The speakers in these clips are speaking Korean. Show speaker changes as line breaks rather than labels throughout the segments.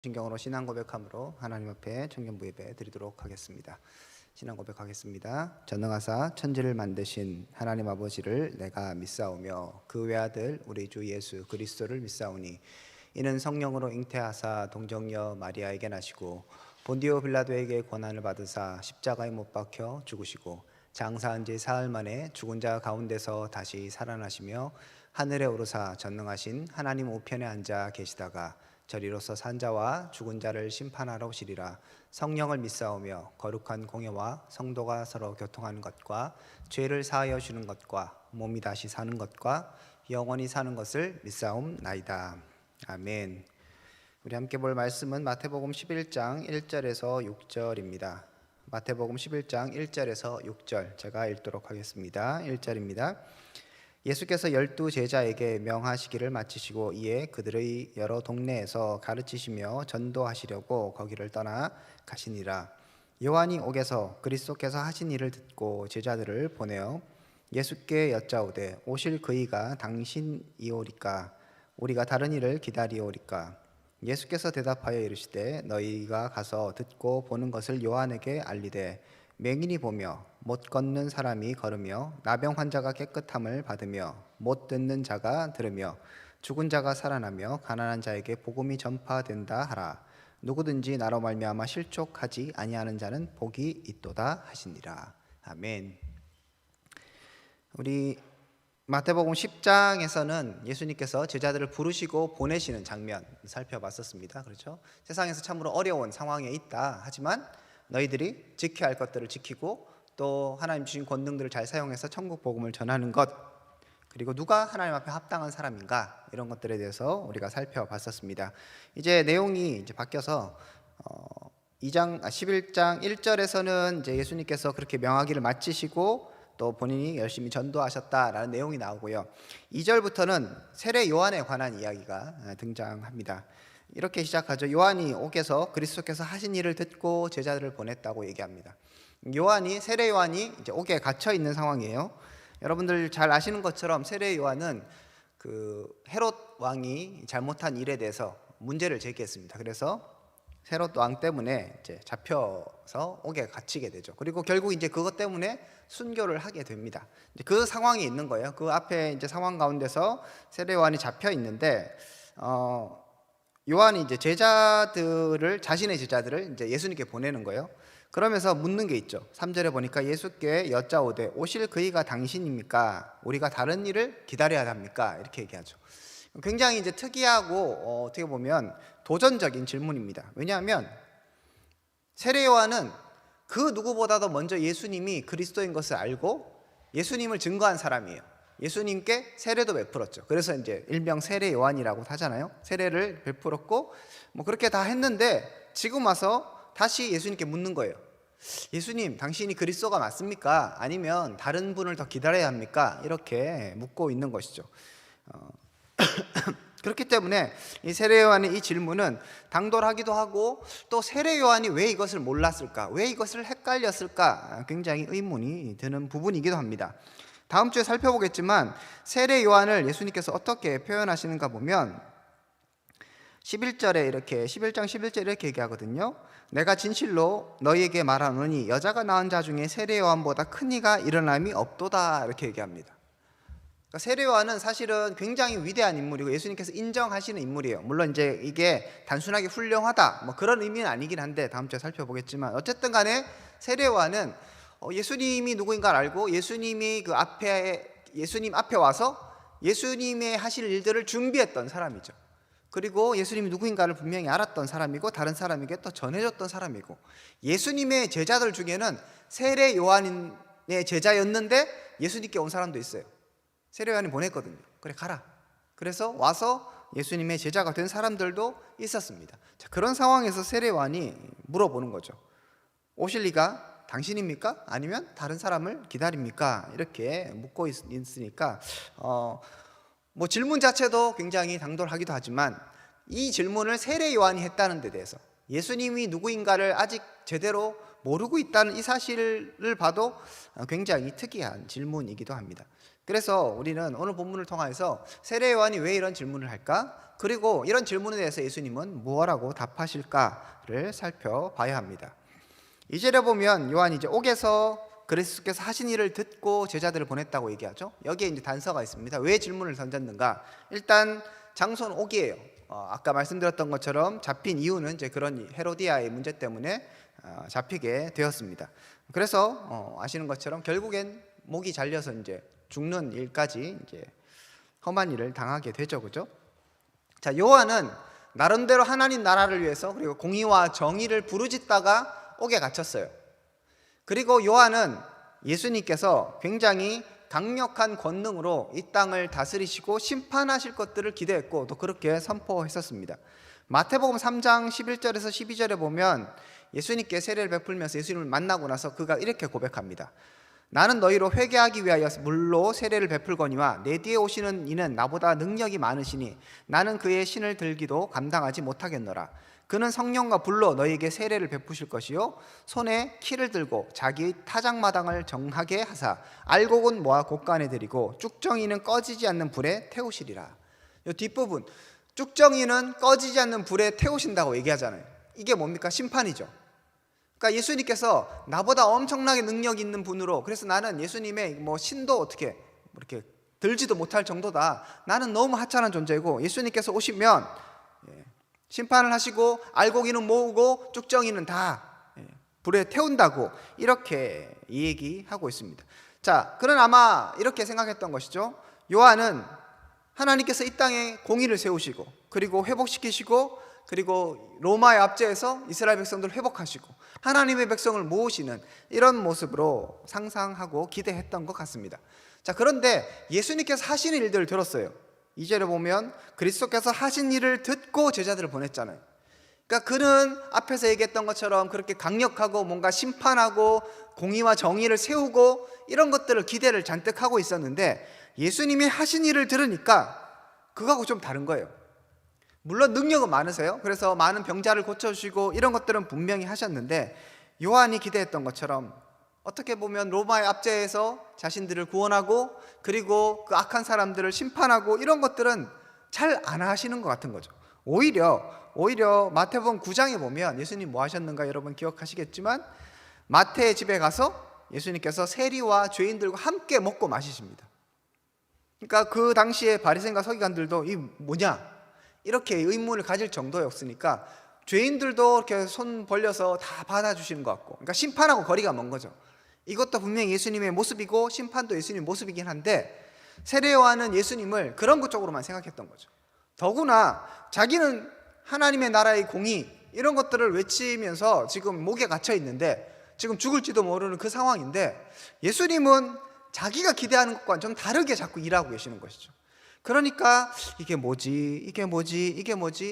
신경으로 신앙 고백함으로 하나님 앞에 청년부 예배 드리도록 하겠습니다. 신앙 고백하겠습니다. 전능하사 천지를 만드신 하나님 아버지를 내가 믿사오며 그 외아들 우리 주 예수 그리스도를 믿사오니 이는 성령으로 잉태하사 동정녀 마리아에게 나시고 본디오 빌라도에게 고난을 받으사 십자가에 못 박혀 죽으시고 장사한 지 사흘 만에 죽은 자 가운데서 다시 살아나시며 하늘에 오르사 전능하신 하나님 우편에 앉아 계시다가 저리로서 산자와 죽은 자를 심판하러 오시리라. 성령을 믿사오며 거룩한 공예와 성도가 서로 교통하는 것과 죄를 사하여 주는 것과 몸이 다시 사는 것과 영원히 사는 것을 믿사옵나이다. 아멘. 우리 함께 볼 말씀은 마태복음 11장 1절에서 6절입니다. 마태복음 11장 1절에서 6절 제가 읽도록 하겠습니다. 1절입니다. 예수께서 12 제자에게 명하시기를 마치시고 이에 그들의 여러 동네에서 가르치시며 전도하시려고 거기를 떠나 가시니라. 요한이 옥에서 그리스도께서 하신 일을 듣고 제자들을 보내어 예수께 여짜오되 오실 그이가 당신이오리까 우리가 다른 일을 기다리오리까. 예수께서 대답하여 이르시되 너희가 가서 듣고 보는 것을 요한에게 알리되 맹인이 보며 못 걷는 사람이 걸으며 나병 환자가 깨끗함을 받으며 못 듣는 자가 들으며 죽은 자가 살아나며 가난한 자에게 복음이 전파된다 하라. 누구든지 나로 말미암아 실족하지 아니하는 자는 복이 있도다 하시니라. 아멘. 우리 마태복음 10장에서는 예수님께서 제자들을 부르시고 보내시는 장면 살펴봤었습니다. 그렇죠? 세상에서 참으로 어려운 상황에 있다 하지만 너희들이 지켜야 할 것들을 지키고 또 하나님 주신 권능들을 잘 사용해서 천국 복음을 전하는 것, 그리고 누가 하나님 앞에 합당한 사람인가, 이런 것들에 대해서 우리가 살펴봤었습니다. 이제 내용이 이제 바뀌어서 11장 1절에서는 이제 예수님께서 그렇게 명하기를 마치시고 또 본인이 열심히 전도하셨다라는 내용이 나오고요. 2절부터는 세례 요한에 관한 이야기가 등장합니다. 이렇게 시작하죠. 요한이 옥에서 그리스도께서 하신 일을 듣고 제자들을 보냈다고 얘기합니다. 세례 요한이 이제 옥에 갇혀 있는 상황이에요. 여러분들 잘 아시는 것처럼 세례 요한은 그 헤롯 왕이 잘못한 일에 대해서 문제를 제기했습니다. 그래서 헤롯 왕 때문에 이제 잡혀서 옥에 갇히게 되죠. 그리고 결국 이제 그것 때문에 순교를 하게 됩니다. 이제 그 상황이 있는 거예요. 그 앞에 이제 상황 가운데서 세례 요한이 잡혀 있는데 요한이 이제 자신의 제자들을 이제 예수님께 보내는 거예요. 그러면서 묻는 게 있죠. 3절에 보니까 예수께 여짜오되 오실 그이가 당신입니까? 우리가 다른 일을 기다려야 합니까? 이렇게 얘기하죠. 굉장히 이제 특이하고 어떻게 보면 도전적인 질문입니다. 왜냐하면 세례 요한은 그 누구보다도 먼저 예수님이 그리스도인 것을 알고 예수님을 증거한 사람이에요. 예수님께 세례도 베풀었죠. 그래서 이제 일명 세례 요한이라고 하잖아요. 세례를 베풀었고 뭐 그렇게 다 했는데 지금 와서 다시 예수님께 묻는 거예요. 예수님, 당신이 그리스도가 맞습니까? 아니면 다른 분을 더 기다려야 합니까? 이렇게 묻고 있는 것이죠. 그렇기 때문에 이 세례 요한의 이 질문은 당돌하기도 하고 또 세례 요한이 왜 이것을 몰랐을까? 왜 이것을 헷갈렸을까? 굉장히 의문이 드는 부분이기도 합니다. 다음 주에 살펴보겠지만 세례 요한을 예수님께서 어떻게 표현하시는가 보면 11장 11절 이렇게 얘기하거든요. 내가 진실로 너희에게 말하노니 여자가 낳은 자 중에 세례 요한보다 큰 이가 일어남이 없도다, 이렇게 얘기합니다. 그러니까 세례 요한은 사실은 굉장히 위대한 인물이고 예수님께서 인정하시는 인물이에요. 물론 이제 이게 단순하게 훌륭하다 뭐 그런 의미는 아니긴 한데 다음 주에 살펴보겠지만 어쨌든 간에 세례 요한은 예수님이 누구인가를 알고 예수님 앞에 와서 예수님의 하실 일들을 준비했던 사람이죠. 그리고 예수님이 누구인가를 분명히 알았던 사람이고 다른 사람에게 또 전해줬던 사람이고, 예수님의 제자들 중에는 세례 요한의 제자였는데 예수님께 온 사람도 있어요. 세례 요한이 보냈거든요. 그래 가라. 그래서 와서 예수님의 제자가 된 사람들도 있었습니다. 자, 그런 상황에서 세례 요한이 물어보는 거죠. 오실 리가 당신입니까? 아니면 다른 사람을 기다립니까? 이렇게 묻고 있으니까 뭐 질문 자체도 굉장히 당돌하기도 하지만 이 질문을 세례 요한이 했다는 데 대해서 예수님이 누구인가를 아직 제대로 모르고 있다는 이 사실을 봐도 굉장히 특이한 질문이기도 합니다. 그래서 우리는 오늘 본문을 통해서 세례 요한이 왜 이런 질문을 할까? 그리고 이런 질문에 대해서 예수님은 무엇라고 답하실까를 살펴봐야 합니다. 2절에 보면 요한이 이제 옥에서 그리스도께서 하신 일을 듣고 제자들을 보냈다고 얘기하죠. 여기에 이제 단서가 있습니다. 왜 질문을 던졌는가? 일단 장소는 옥이에요. 아까 말씀드렸던 것처럼 잡힌 이유는 이제 그런 헤로디아의 문제 때문에 잡히게 되었습니다. 그래서 아시는 것처럼 결국엔 목이 잘려서 이제 죽는 일까지 이제 험한 일을 당하게 되죠, 그죠? 자, 요한은 나름대로 하나님 나라를 위해서 그리고 공의와 정의를 부르짖다가 옥에 갇혔어요. 그리고 요한은 예수님께서 굉장히 강력한 권능으로 이 땅을 다스리시고 심판하실 것들을 기대했고 또 그렇게 선포했었습니다. 마태복음 3장 11절에서 12절에 보면 예수님께 세례를 베풀면서 예수님을 만나고 나서 그가 이렇게 고백합니다. 나는 너희로 회개하기 위하여 물로 세례를 베풀거니와 내 뒤에 오시는 이는 나보다 능력이 많으시니 나는 그의 신을 들기도 감당하지 못하겠노라. 그는 성령과 불로 너희에게 세례를 베푸실 것이요 손에 키를 들고 자기 타작마당을 정하게 하사 알곡은 모아 곳간에 들이고 쭉정이는 꺼지지 않는 불에 태우시리라. 이 뒷부분 쭉정이는 꺼지지 않는 불에 태우신다고 얘기하잖아요. 이게 뭡니까? 심판이죠. 그러니까 예수님께서 나보다 엄청나게 능력 있는 분으로, 그래서 나는 예수님의 신도 어떻게 이렇게 들지도 못할 정도다. 나는 너무 하찮은 존재이고 예수님께서 오시면 심판을 하시고 알곡이는 모으고 쭉정이는 다 불에 태운다고 이렇게 얘기하고 있습니다. 자, 그는 아마 이렇게 생각했던 것이죠. 요한은 하나님께서 이 땅에 공의를 세우시고 그리고 회복시키시고 그리고 로마의 압제에서 이스라엘 백성들을 회복하시고 하나님의 백성을 모으시는 이런 모습으로 상상하고 기대했던 것 같습니다. 자, 그런데 예수님께서 하시는 일들을 들었어요. 2절에 보면 그리스도께서 하신 일을 듣고 제자들을 보냈잖아요. 그러니까 그는 앞에서 얘기했던 것처럼 그렇게 강력하고 뭔가 심판하고 공의와 정의를 세우고 이런 것들을 기대를 잔뜩 하고 있었는데 예수님이 하신 일을 들으니까 그거하고 좀 다른 거예요. 물론 능력은 많으세요. 그래서 많은 병자를 고쳐주시고 이런 것들은 분명히 하셨는데 요한이 기대했던 것처럼 어떻게 보면 로마의 압제에서 자신들을 구원하고 그리고 그 악한 사람들을 심판하고 이런 것들은 잘 안 하시는 것 같은 거죠. 오히려 마태복음 9장에 보면 예수님 뭐 하셨는가 여러분 기억하시겠지만 마태의 집에 가서 예수님께서 세리와 죄인들과 함께 먹고 마시십니다. 그러니까 그 당시에 바리새인과 서기관들도 이 뭐냐 이렇게 의문을 가질 정도였으니까 죄인들도 이렇게 손 벌려서 다 받아주시는 것 같고, 그러니까 심판하고 거리가 먼 거죠. 이것도 분명히 예수님의 모습이고 심판도 예수님의 모습이긴 한데 세례 요한은 예수님을 그런 것 쪽으로만 생각했던 거죠. 더구나 자기는 하나님의 나라의 공의 이런 것들을 외치면서 지금 목에 갇혀 있는데 지금 죽을지도 모르는 그 상황인데 예수님은 자기가 기대하는 것과는 좀 다르게 자꾸 일하고 계시는 것이죠. 그러니까 이게 뭐지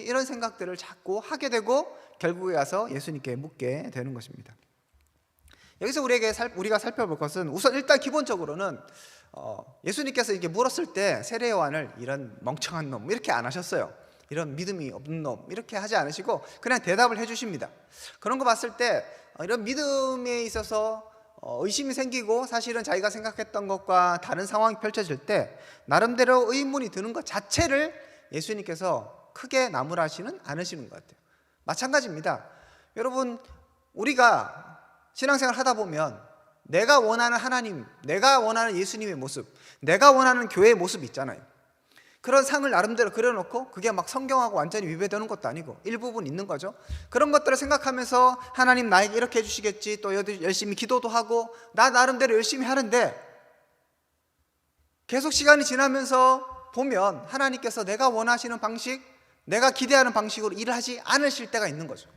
이런 생각들을 자꾸 하게 되고 결국에 가서 예수님께 묻게 되는 것입니다. 여기서 우리가 살펴볼 것은 우선 일단 기본적으로는 예수님께서 이렇게 물었을 때 세례 요한을 이런 멍청한 놈 이렇게 안 하셨어요. 이런 믿음이 없는 놈 이렇게 하지 않으시고 그냥 대답을 해주십니다. 그런 거 봤을 때 이런 믿음에 있어서 의심이 생기고 사실은 자기가 생각했던 것과 다른 상황이 펼쳐질 때 나름대로 의문이 드는 것 자체를 예수님께서 크게 나무라지는 않으시는 것 같아요. 마찬가지입니다. 여러분 우리가 신앙생활 하다 보면 내가 원하는 하나님, 내가 원하는 예수님의 모습, 내가 원하는 교회의 모습이 있잖아요. 그런 상을 나름대로 그려놓고 그게 막 성경하고 완전히 위배되는 것도 아니고 일부분 있는 거죠. 그런 것들을 생각하면서 하나님 나에게 이렇게 해주시겠지, 또 열심히 기도도 하고 나 나름대로 열심히 하는데 계속 시간이 지나면서 보면 하나님께서 내가 원하시는 방식, 내가 기대하는 방식으로 일을 하지 않으실 때가 있는 거죠.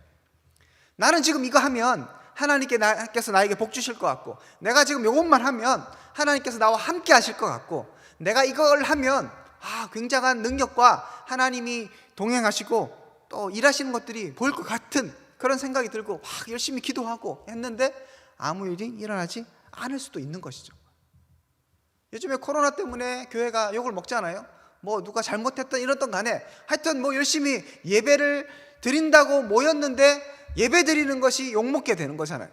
나는 지금 이거 하면 하나님께서 나에게 복 주실 것 같고, 내가 지금 이것만 하면 하나님께서 나와 함께 하실 것 같고, 내가 이걸 하면 굉장한 능력과 하나님이 동행하시고 또 일하시는 것들이 보일 것 같은 그런 생각이 들고 막 열심히 기도하고 했는데 아무 일이 일어나지 않을 수도 있는 것이죠. 요즘에 코로나 때문에 교회가 욕을 먹잖아요. 뭐 누가 잘못했던 이랬던 간에 하여튼 뭐 열심히 예배를 드린다고 모였는데 예배 드리는 것이 욕먹게 되는 거잖아요.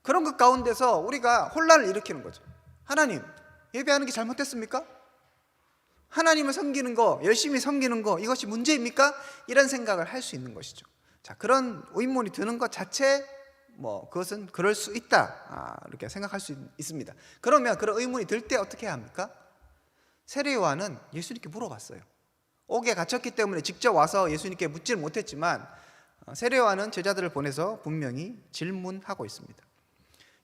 그런 것 가운데서 우리가 혼란을 일으키는 거죠. 하나님, 예배하는 게 잘못됐습니까? 하나님을 섬기는 거, 열심히 섬기는 거, 이것이 문제입니까? 이런 생각을 할 수 있는 것이죠. 자, 그런 의문이 드는 것 자체 그것은 그럴 수 있다, 이렇게 생각할 수 있습니다. 그러면 그런 의문이 들 때 어떻게 해야 합니까? 세례 요한은 예수님께 물어봤어요. 옥에 갇혔기 때문에 직접 와서 예수님께 묻지를 못했지만 세례 요한은 제자들을 보내서 분명히 질문하고 있습니다.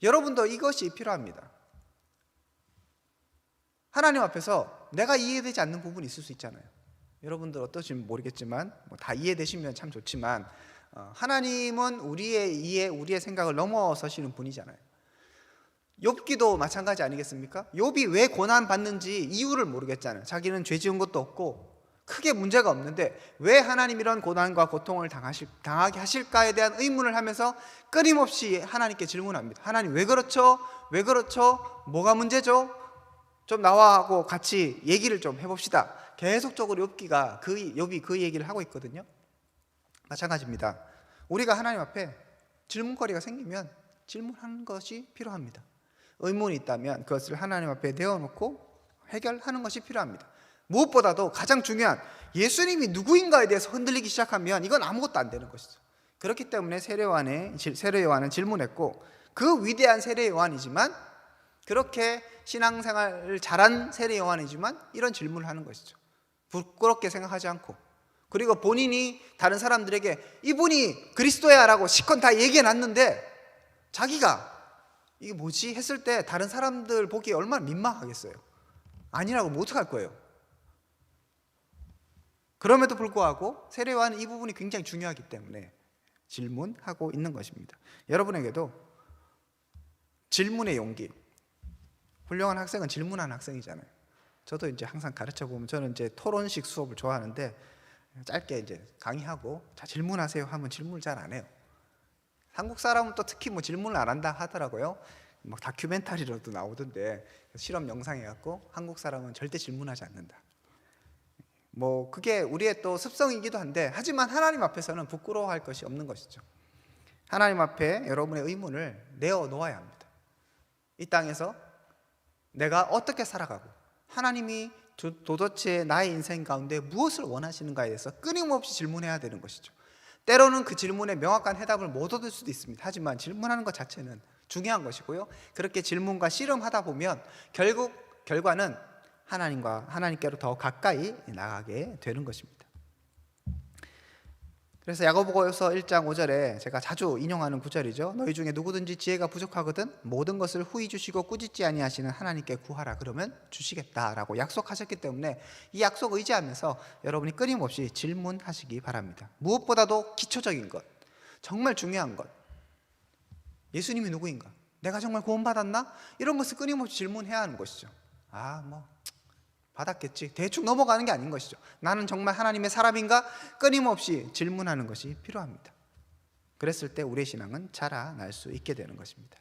여러분도 이것이 필요합니다. 하나님 앞에서 내가 이해되지 않는 부분이 있을 수 있잖아요. 여러분들 어떠신지 모르겠지만 다 이해되시면 참 좋지만 하나님은 우리의 이해, 우리의 생각을 넘어서시는 분이잖아요. 욥기도 마찬가지 아니겠습니까? 욥이 왜 고난받는지 이유를 모르겠잖아요. 자기는 죄 지은 것도 없고 크게 문제가 없는데 왜 하나님 이런 고난과 고통을 당하게 하실까에 대한 의문을 하면서 끊임없이 하나님께 질문합니다. 하나님 왜 그렇죠? 왜 그렇죠? 뭐가 문제죠? 좀 나와하고 같이 얘기를 좀 해봅시다. 계속적으로 욥이 그 얘기를 하고 있거든요. 마찬가지입니다. 우리가 하나님 앞에 질문거리가 생기면 질문하는 것이 필요합니다. 의문이 있다면 그것을 하나님 앞에 내어놓고 해결하는 것이 필요합니다. 무엇보다도 가장 중요한 예수님이 누구인가에 대해서 흔들리기 시작하면 이건 아무것도 안 되는 것이죠. 그렇기 때문에 세례 요한은 질문했고, 그 위대한 세례 요한이지만, 그렇게 신앙생활을 잘한 세례 요한이지만 이런 질문을 하는 것이죠. 부끄럽게 생각하지 않고, 그리고 본인이 다른 사람들에게 이분이 그리스도야 라고 시컨 다 얘기해놨는데 자기가 이게 뭐지 했을 때 다른 사람들 보기에 얼마나 민망하겠어요. 아니라고 뭐 어떡할 거예요. 그럼에도 불구하고 세례 요한은 이 부분이 굉장히 중요하기 때문에 질문하고 있는 것입니다. 여러분에게도 질문의 용기, 훌륭한 학생은 질문하는 학생이잖아요. 저도 이제 항상 가르쳐 보면 저는 이제 토론식 수업을 좋아하는데 짧게 이제 강의하고 자 질문하세요 하면 질문을 잘 안 해요. 한국 사람은 또 특히 질문을 안 한다 하더라고요. 막 다큐멘터리로도 나오던데 실험 영상 해갖고 한국 사람은 절대 질문하지 않는다. 그게 우리의 또 습성이기도 한데, 하지만 하나님 앞에서는 부끄러워할 것이 없는 것이죠. 하나님 앞에 여러분의 의문을 내어놓아야 합니다. 이 땅에서 내가 어떻게 살아가고 하나님이 도대체 나의 인생 가운데 무엇을 원하시는가에 대해서 끊임없이 질문해야 되는 것이죠. 때로는 그 질문에 명확한 해답을 못 얻을 수도 있습니다. 하지만 질문하는 것 자체는 중요한 것이고요. 그렇게 질문과 씨름하다 보면 결국 결과는 하나님께로 더 가까이 나가게 되는 것입니다. 그래서 야고보서 1장 5절에 제가 자주 인용하는 구절이죠. 너희 중에 누구든지 지혜가 부족하거든 모든 것을 후히 주시고 꾸짖지 아니하시는 하나님께 구하라 그러면 주시겠다라고 약속하셨기 때문에 이 약속 의지하면서 여러분이 끊임없이 질문하시기 바랍니다. 무엇보다도 기초적인 것, 정말 중요한 것, 예수님이 누구인가? 내가 정말 구원받았나? 이런 것을 끊임없이 질문해야 하는 것이죠. 받았겠지, 대충 넘어가는 게 아닌 것이죠. 나는 정말 하나님의 사람인가? 끊임없이 질문하는 것이 필요합니다. 그랬을 때 우리의 신앙은 자라날 수 있게 되는 것입니다.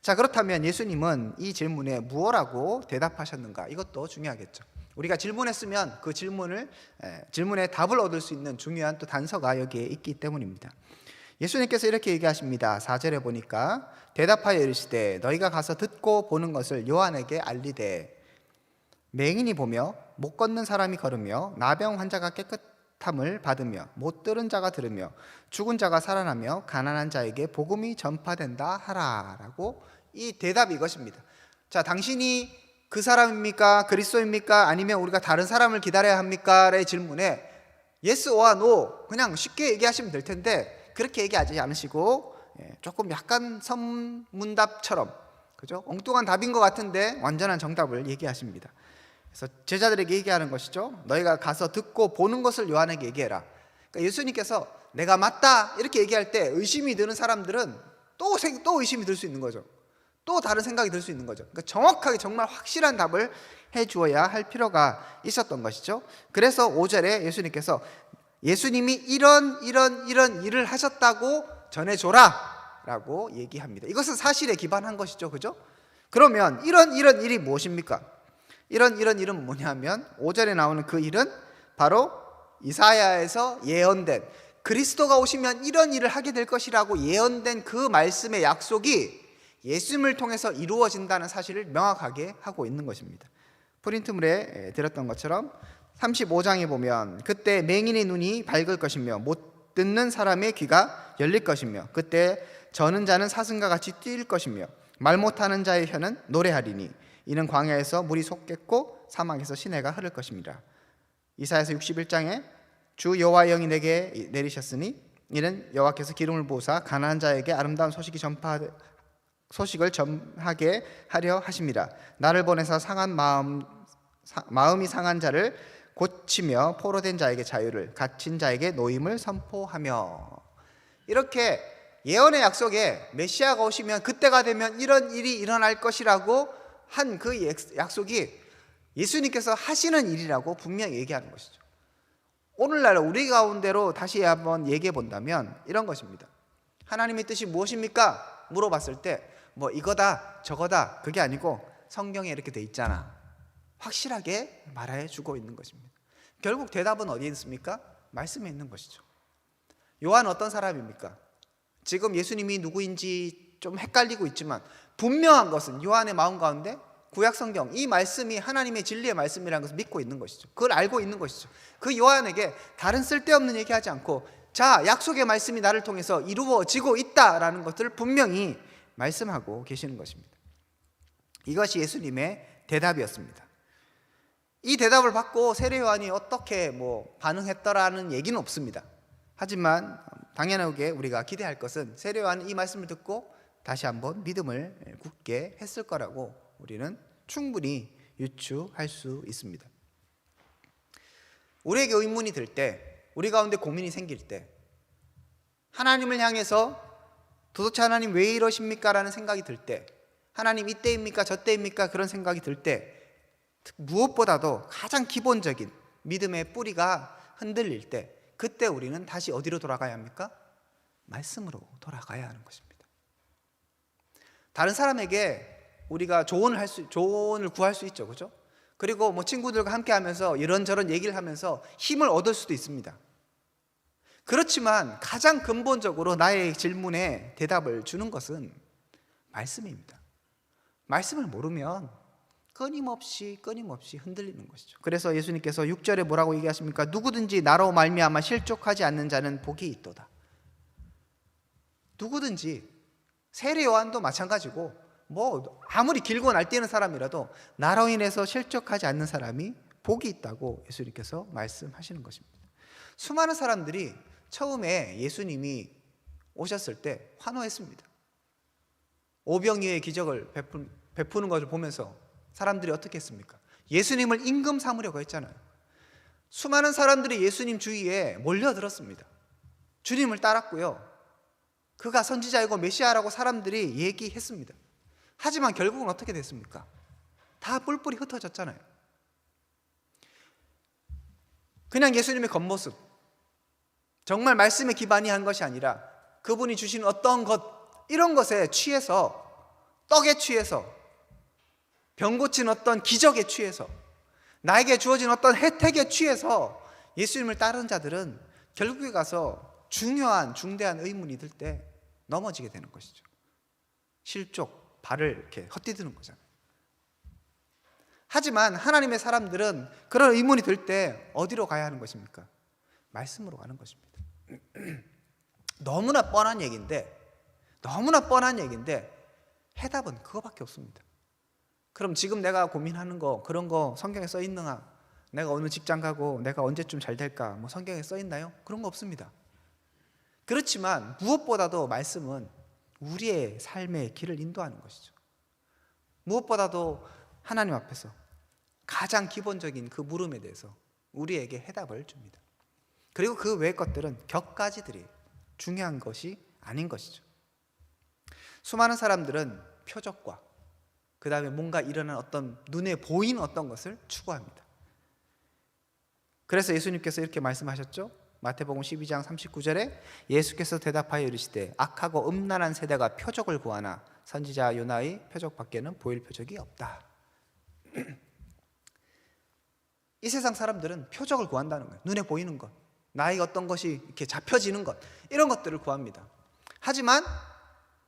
자, 그렇다면 예수님은 이 질문에 무엇라고 대답하셨는가? 이것도 중요하겠죠. 우리가 질문했으면 그 질문에 답을 얻을 수 있는 중요한 또 단서가 여기에 있기 때문입니다. 예수님께서 이렇게 얘기하십니다. 4절에 보니까 대답하여 이르시되 너희가 가서 듣고 보는 것을 요한에게 알리되 맹인이 보며 못 걷는 사람이 걸으며 나병 환자가 깨끗함을 받으며 못 들은 자가 들으며 죽은 자가 살아나며 가난한 자에게 복음이 전파된다 하라라고 이 대답이 이것입니다. 자, 당신이 그 사람입니까? 그리스도입니까? 아니면 우리가 다른 사람을 기다려야 합니까? 라의 질문에 yes or no 그냥 쉽게 얘기하시면 될 텐데 그렇게 얘기하지 않으시고 조금 약간 선문답처럼, 그죠? 엉뚱한 답인 것 같은데 완전한 정답을 얘기하십니다. 그래서 제자들에게 얘기하는 것이죠. 너희가 가서 듣고 보는 것을 요한에게 얘기해라. 그러니까 예수님께서 내가 맞다 이렇게 얘기할 때 의심이 드는 사람들은 또 의심이 들 수 있는 거죠. 또 다른 생각이 들 수 있는 거죠. 그러니까 정확하게 정말 확실한 답을 해주어야 할 필요가 있었던 것이죠. 그래서 5절에 예수님께서 예수님이 이런 일을 하셨다고 전해줘라 라고 얘기합니다. 이것은 사실에 기반한 것이죠. 그죠? 그러면 이런 일이 무엇입니까? 이런 일은 뭐냐면 5절에 나오는 그 일은 바로 이사야에서 예언된 그리스도가 오시면 이런 일을 하게 될 것이라고 예언된 그 말씀의 약속이 예수님을 통해서 이루어진다는 사실을 명확하게 하고 있는 것입니다. 프린트물에 드렸던 것처럼 35장에 보면 그때 맹인의 눈이 밝을 것이며 못 듣는 사람의 귀가 열릴 것이며 그때 저는 자는 사슴과 같이 뛸 것이며 말 못하는 자의 혀는 노래하리니 이는 광야에서 물이 솟겠고 사막에서 시내가 흐를 것입니다. 이사야서 61장에 주 여호와의 영이 내게 내리셨으니 이는 여호와께서 기름을 부으사 가난한 자에게 아름다운 소식을 전하게 하려 하심이라. 나를 보내사 상한 마음이 상한 자를 고치며 포로된 자에게 자유를, 갇힌 자에게 노임을 선포하며. 이렇게 예언의 약속에 메시아가 오시면 그때가 되면 이런 일이 일어날 것이라고 한 그 약속이 예수님께서 하시는 일이라고 분명히 얘기하는 것이죠. 오늘날 우리 가운데로 다시 한번 얘기해 본다면 이런 것입니다. 하나님의 뜻이 무엇입니까? 물어봤을 때 뭐 이거다 저거다 그게 아니고 성경에 이렇게 돼 있잖아, 확실하게 말해 주고 있는 것입니다. 결국 대답은 어디에 있습니까? 말씀에 있는 것이죠. 요한은 어떤 사람입니까? 지금 예수님이 누구인지 좀 헷갈리고 있지만 분명한 것은 요한의 마음 가운데 구약 성경 이 말씀이 하나님의 진리의 말씀이라는 것을 믿고 있는 것이죠. 그걸 알고 있는 것이죠. 그 요한에게 다른 쓸데없는 얘기하지 않고 자, 약속의 말씀이 나를 통해서 이루어지고 있다라는 것들을 분명히 말씀하고 계시는 것입니다. 이것이 예수님의 대답이었습니다. 이 대답을 받고 세례 요한이 어떻게 반응했더라는 얘기는 없습니다. 하지만 당연하게 우리가 기대할 것은 세례 요한은 이 말씀을 듣고 다시 한번 믿음을 굳게 했을 거라고 우리는 충분히 유추할 수 있습니다. 우리에게 의문이 들 때, 우리 가운데 고민이 생길 때, 하나님을 향해서 도대체 하나님 왜 이러십니까? 라는 생각이 들 때, 하나님 이때입니까? 저때입니까? 그런 생각이 들 때, 무엇보다도 가장 기본적인 믿음의 뿌리가 흔들릴 때, 그때 우리는 다시 어디로 돌아가야 합니까? 말씀으로 돌아가야 하는 것입니다. 다른 사람에게 우리가 조언을 구할 수 있죠, 그죠? 그리고 친구들과 함께 하면서 이런저런 얘기를 하면서 힘을 얻을 수도 있습니다. 그렇지만 가장 근본적으로 나의 질문에 대답을 주는 것은 말씀입니다. 말씀을 모르면 끊임없이 흔들리는 것이죠. 그래서 예수님께서 6절에 뭐라고 얘기하십니까? 누구든지 나로 말미암아 실족하지 않는 자는 복이 있도다. 누구든지, 세례 요한도 마찬가지고 아무리 길고 날뛰는 사람이라도 나로 인해서 실족하지 않는 사람이 복이 있다고 예수님께서 말씀하시는 것입니다. 수많은 사람들이 처음에 예수님이 오셨을 때 환호했습니다. 오병이어의 기적을 베푸는 것을 보면서 사람들이 어떻게 했습니까? 예수님을 임금 삼으려고 했잖아요. 수많은 사람들이 예수님 주위에 몰려들었습니다. 주님을 따랐고요, 그가 선지자이고 메시아라고 사람들이 얘기했습니다. 하지만 결국은 어떻게 됐습니까? 다 뿔뿔이 흩어졌잖아요. 그냥 예수님의 겉모습, 정말 말씀에 기반이 한 것이 아니라 그분이 주신 어떤 것, 이런 것에 취해서, 떡에 취해서, 병 고친 어떤 기적에 취해서, 나에게 주어진 어떤 혜택에 취해서 예수님을 따르는 자들은 결국에 가서 중대한 의문이 들 때 넘어지게 되는 것이죠. 실족, 발을 이렇게 헛디디는 거잖아요. 하지만 하나님의 사람들은 그런 의문이 들 때 어디로 가야 하는 것입니까? 말씀으로 가는 것입니다. 너무나 뻔한 얘기인데 해답은 그거밖에 없습니다. 그럼 지금 내가 고민하는 거, 그런 거 성경에 써 있느냐? 내가 어느 직장 가고 내가 언제쯤 잘 될까? 성경에 써 있나요? 그런 거 없습니다. 그렇지만 무엇보다도 말씀은 우리의 삶의 길을 인도하는 것이죠. 무엇보다도 하나님 앞에서 가장 기본적인 그 물음에 대해서 우리에게 해답을 줍니다. 그리고 그 외의 것들은 격가지들이 중요한 것이 아닌 것이죠. 수많은 사람들은 표적과 그 다음에 뭔가 일어난 어떤 눈에 보이는 어떤 것을 추구합니다. 그래서 예수님께서 이렇게 말씀하셨죠. 마태복음 12장 39절에 예수께서 대답하여 이르시되 악하고 음란한 세대가 표적을 구하나 선지자 요나의 표적 밖에는 보일 표적이 없다. 이 세상 사람들은 표적을 구한다는 거예요. 눈에 보이는 것, 나에게 어떤 것이 이렇게 잡혀지는 것, 이런 것들을 구합니다. 하지만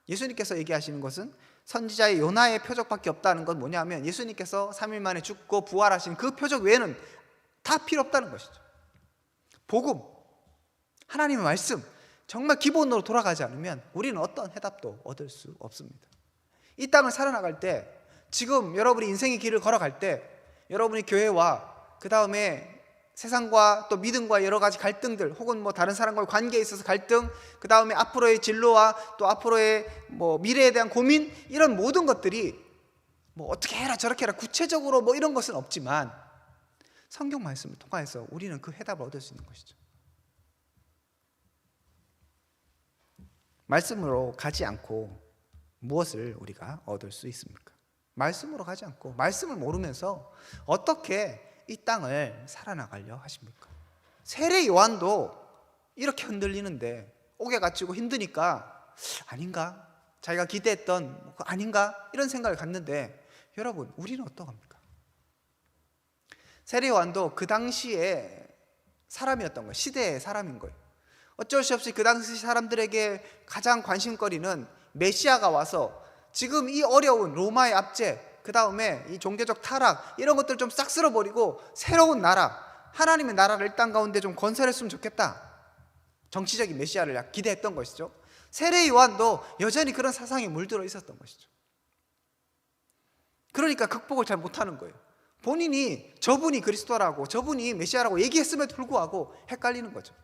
예수님께서 얘기하시는 것은 선지자의 요나의 표적밖에 없다는 건 뭐냐면 예수님께서 3일 만에 죽고 부활하신 그 표적 외에는 다 필요 없다는 것이죠. 복음, 하나님의 말씀, 정말 기본으로 돌아가지 않으면 우리는 어떤 해답도 얻을 수 없습니다. 이 땅을 살아나갈 때, 지금 여러분이 인생의 길을 걸어갈 때 여러분이 교회와 그 다음에 세상과 또 믿음과 여러 가지 갈등들, 혹은 뭐 다른 사람과의 관계에 있어서 갈등, 그 다음에 앞으로의 진로와 또 앞으로의 뭐 미래에 대한 고민, 이런 모든 것들이 뭐 어떻게 해라 저렇게 해라 구체적으로 뭐 이런 것은 없지만 성경 말씀을 통해서 우리는 그 해답을 얻을 수 있는 것이죠. 말씀으로 가지 않고 무엇을 우리가 얻을 수 있습니까? 말씀으로 가지 않고 말씀을 모르면서 어떻게 이 땅을 살아나가려 하십니까? 세례 요한도 이렇게 흔들리는데 옥에 갇히고 힘드니까 아닌가? 자기가 기대했던 아닌가? 이런 생각을 갖는데 여러분, 우리는 어떡합니까? 세례 요한도 그 당시에 사람이었던 거예요. 시대의 사람인 거예요. 어쩔 수 없이 그 당시 사람들에게 가장 관심거리는 메시아가 와서 지금 이 어려운 로마의 압제, 그 다음에 이 종교적 타락, 이런 것들을 좀 싹 쓸어버리고 새로운 나라, 하나님의 나라를 이 땅 가운데 좀 건설했으면 좋겠다, 정치적인 메시아를 기대했던 것이죠. 세례 요한도 여전히 그런 사상에 물들어 있었던 것이죠. 그러니까 극복을 잘 못하는 거예요. 본인이 저분이 그리스도라고, 저분이 메시아라고 얘기했음에도 불구하고 헷갈리는 거죠.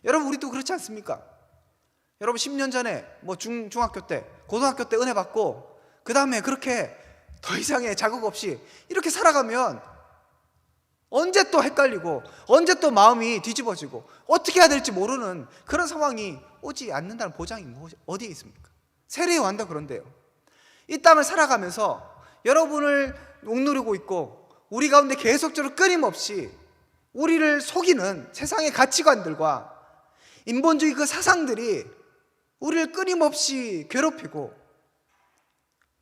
여러분, 우리도 그렇지 않습니까? 여러분 10년 전에 뭐 중학교 때, 고등학교 때 은혜 받고 그 다음에 그렇게 더 이상의 자극 없이 이렇게 살아가면 언제 또 헷갈리고 언제 또 마음이 뒤집어지고 어떻게 해야 될지 모르는 그런 상황이 오지 않는다는 보장이 어디에 있습니까? 세례 요한도 그런데요. 이 땅을 살아가면서 여러분을 옥누르고 있고 우리 가운데 계속적으로 끊임없이 우리를 속이는 세상의 가치관들과 인본주의 그 사상들이 우리를 끊임없이 괴롭히고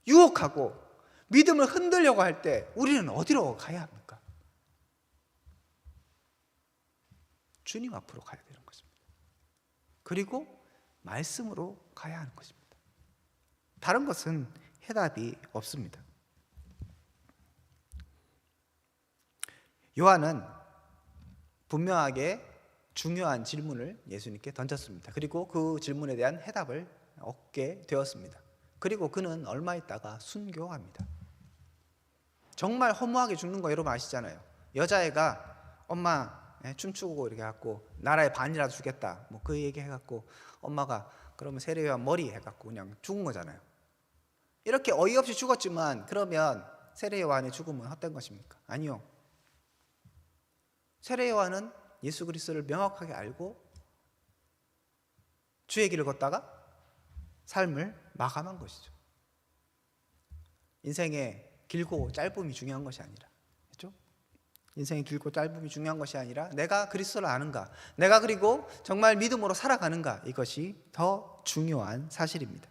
유혹하고 믿음을 흔들려고 할 때 우리는 어디로 가야 합니까? 주님 앞으로 가야 되는 것입니다. 그리고 말씀으로 가야 하는 것입니다. 다른 것은 해답이 없습니다. 요한은 분명하게 중요한 질문을 예수님께 던졌습니다. 그리고 그 질문에 대한 해답을 얻게 되었습니다. 그리고 그는 얼마 있다가 순교합니다. 정말 허무하게 죽는 거 여러분 아시잖아요. 여자애가 엄마 춤추고 이렇게 해갖고 나라의 반이라도 주겠다 뭐 그 얘기 해갖고 엄마가 그러면 세례 요한 머리 해갖고 그냥 죽은 거잖아요. 이렇게 어이없이 죽었지만 그러면 세례 요한의 죽음은 헛된 것입니까? 아니요. 세례 요한은 예수 그리스도를 명확하게 알고 주의 길을 걷다가 삶을 마감한 것이죠. 인생의 길고 짧음이 중요한 것이 아니라, 그렇죠? 인생의 길고 짧음이 중요한 것이 아니라 내가 그리스도를 아는가, 내가 그리고 정말 믿음으로 살아가는가, 이것이 더 중요한 사실입니다.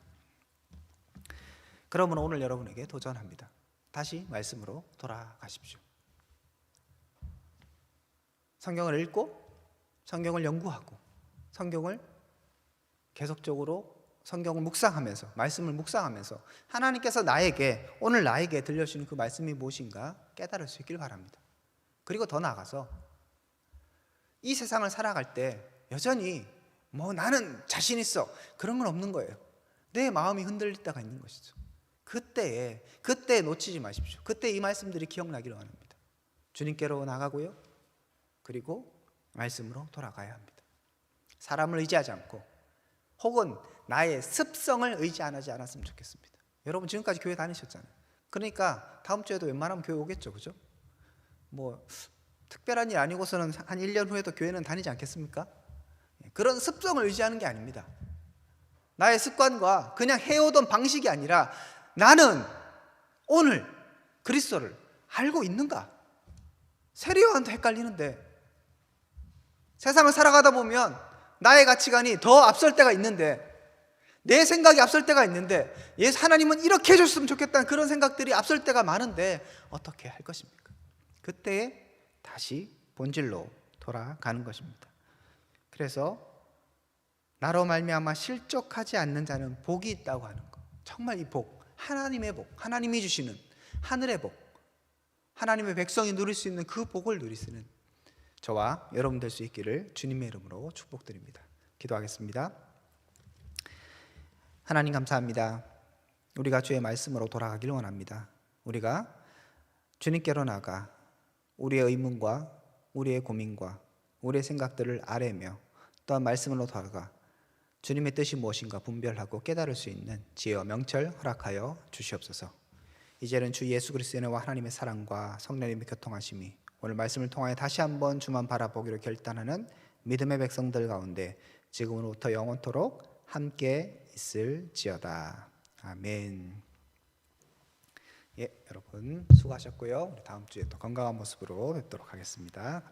그러면 오늘 여러분에게 도전합니다. 다시 말씀으로 돌아가십시오. 성경을 읽고 성경을 연구하고 성경을 계속적으로 성경을 묵상하면서, 말씀을 묵상하면서 하나님께서 오늘 나에게 들려주시는 그 말씀이 무엇인가 깨달을 수 있길 바랍니다. 그리고 더 나아가서 이 세상을 살아갈 때 여전히 뭐 나는 자신 있어 그런 건 없는 거예요. 내 마음이 흔들릴 때가 있는 것이죠. 그때에 놓치지 마십시오. 그때 이 말씀들이 기억나기를 원합니다. 주님께로 나가고요, 그리고 말씀으로 돌아가야 합니다. 사람을 의지하지 않고 혹은 나의 습성을 의지하지 않았으면 좋겠습니다. 여러분 지금까지 교회 다니셨잖아요. 그러니까 다음 주에도 웬만하면 교회 오겠죠, 그죠? 뭐 특별한 일 아니고서는 한 1년 후에도 교회는 다니지 않겠습니까? 그런 습성을 의지하는 게 아닙니다. 나의 습관과 그냥 해오던 방식이 아니라 나는 오늘 그리스도를 알고 있는가? 세례 요한도 헷갈리는데 세상을 살아가다 보면 나의 가치관이 더 앞설 때가 있는데, 내 생각이 앞설 때가 있는데, 하나님은 이렇게 해줬으면 좋겠다는 그런 생각들이 앞설 때가 많은데 어떻게 할 것입니까? 그때 다시 본질로 돌아가는 것입니다. 그래서 나로 말미암아 실족하지 않는 자는 복이 있다고 하는 것, 정말 이 복, 하나님의 복, 하나님이 주시는 하늘의 복, 하나님의 백성이 누릴 수 있는 그 복을 누리시는 저와 여러분 될 수 있기를 주님의 이름으로 축복드립니다. 기도하겠습니다. 하나님 감사합니다. 우리가 주의 말씀으로 돌아가길 원합니다. 우리가 주님께로 나가 우리의 의문과 우리의 고민과 우리의 생각들을 아뢰며 또한 말씀으로 돌아가 주님의 뜻이 무엇인가 분별하고 깨달을 수 있는 지혜와 명철 허락하여 주시옵소서. 이제는 주 예수 그리스도의 은혜와 하나님의 사랑과 성령님의 교통하심이 오늘 말씀을 통하여 다시 한번 주만 바라보기로 결단하는 믿음의 백성들 가운데 지금으로부터 영원토록 함께 있을지어다. 아멘. 예, 여러분 수고하셨고요. 우리 다음 주에 또 건강한 모습으로 뵙도록 하겠습니다.